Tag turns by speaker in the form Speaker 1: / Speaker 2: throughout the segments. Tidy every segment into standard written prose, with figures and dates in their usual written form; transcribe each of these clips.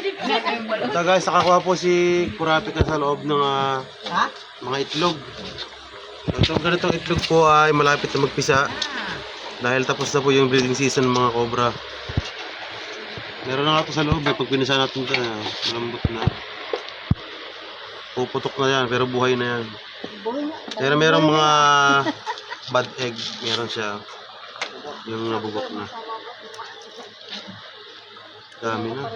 Speaker 1: Ito guys, nakakuha po si Kurapit sa loob ng mga itlog. Itong ganitong itlog po ay malapit na magpisa. Dahil tapos na po yung breeding season ng mga cobra. Meron na nga ito sa loob pag pinisa natin ito. Malambot na. Puputok na yan, pero buhay na yan. Pero merong mga bad egg. Meron siya. Yung nabubok na. Dami na.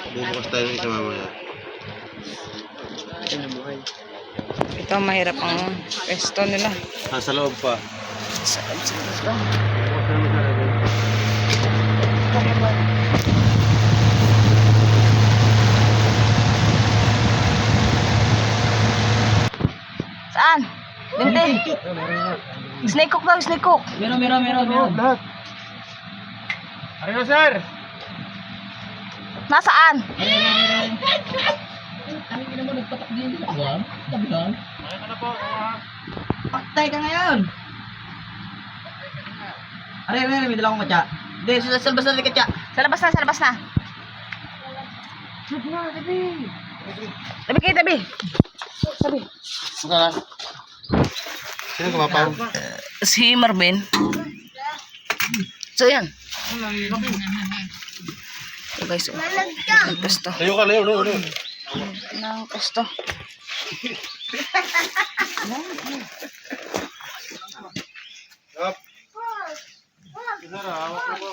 Speaker 1: Bubukas tayo ng isa mamaya.
Speaker 2: Ito mahirap ang pesto nila.
Speaker 1: Sa loob pa.
Speaker 2: Sa loob. Saan? Lintin. Snake cook daw, snake cook.
Speaker 3: Meron.
Speaker 1: Lahat. Ano na sir?
Speaker 2: Nasaan?
Speaker 3: Ano yun naman nagpatak din? Alam? Tabihan? Patay ka ngayon! Aray, may dala akong katya. Hindi, sa labas na katya.
Speaker 2: Sa labas na, sa labas na. Tabi kayo, tabi. Tabi.
Speaker 1: Saan ka? Sino kumapaw?
Speaker 2: Si Marvin. So yan. So guys, ang pesto.
Speaker 1: Tayo ka, layo.
Speaker 2: Ang pesto.
Speaker 1: Up. Hawak mo.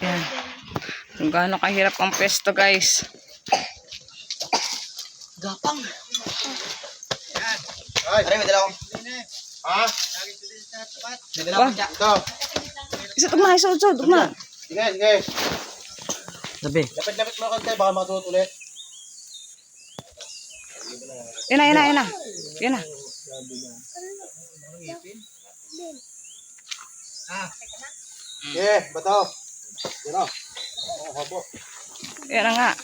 Speaker 2: Yan. Kung gaano kahirap ang pesto guys.
Speaker 3: Gapang.
Speaker 1: Ay,
Speaker 3: Aray, may dala akong.
Speaker 1: ha?
Speaker 3: May dala akong katya.
Speaker 1: Ito.
Speaker 2: Isa tugma, isa tugma.
Speaker 1: Sige.
Speaker 3: Sabi.
Speaker 1: Lapit mo konti, baka matulot ulit.
Speaker 2: Yan na.
Speaker 1: Bato. Yan o. Habo.
Speaker 2: Yan na nga.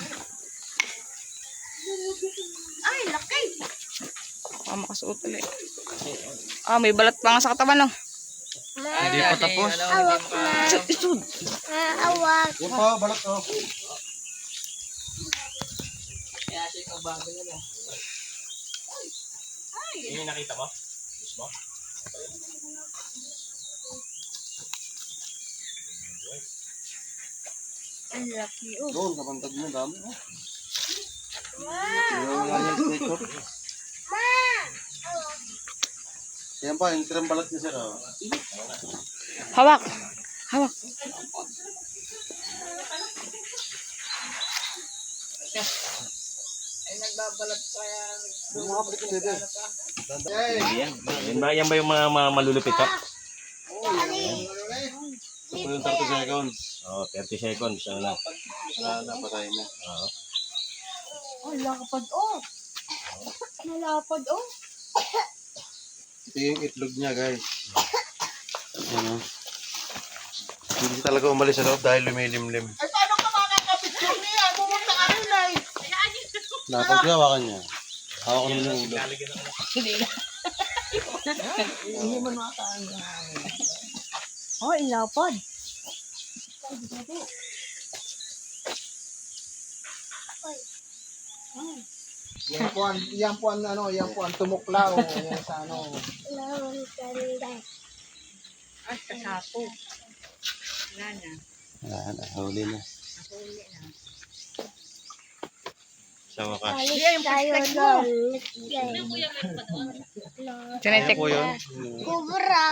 Speaker 4: Ay, laki!
Speaker 2: Baka makasuot ulit. May balat pa nga sa katawan no.
Speaker 3: Hindi pa tapos.
Speaker 4: Awak na.
Speaker 2: Isud.
Speaker 4: Awak.
Speaker 1: Yan pa, balot o.
Speaker 3: Kaya siya yung bago na lang.
Speaker 1: Yun yung nakita mo? Mismo?
Speaker 4: Ang laki. Oh.
Speaker 1: Doon, kapantag mo, dami o. Yan pa, yung tirang balat niya sir o.
Speaker 2: Hawak.
Speaker 3: Ay, nagbabalat pa yan.
Speaker 1: Yung mga palit yung bebe.
Speaker 5: Yan ba yung mga malulupit ka?
Speaker 1: Ito po yung 30 seconds.
Speaker 5: Oo, 30 seconds. Ano na?
Speaker 1: Wala na, patay na.
Speaker 5: Oo.
Speaker 4: Oh, lapad oh. Nalapad oh.
Speaker 1: Ito yung itlog niya guys. Yan o. Hindi talaga umalis sa loob dahil lumilimlim.
Speaker 4: Ay, paano ka makakapicture niya? Pumunta ka rin ay.
Speaker 1: Napag ko hawakan niya. Hawak ko naman yung ulo.
Speaker 3: Hindi mo makakaan.
Speaker 4: Oh, ilapad.
Speaker 6: Yan po ang tumuklaw yan sa ano.
Speaker 2: Ay, kasapo. Wala na.
Speaker 1: Wala na, huli na. Sa wakas.
Speaker 2: Genetic.
Speaker 1: Ayan po yun.
Speaker 4: Kubra.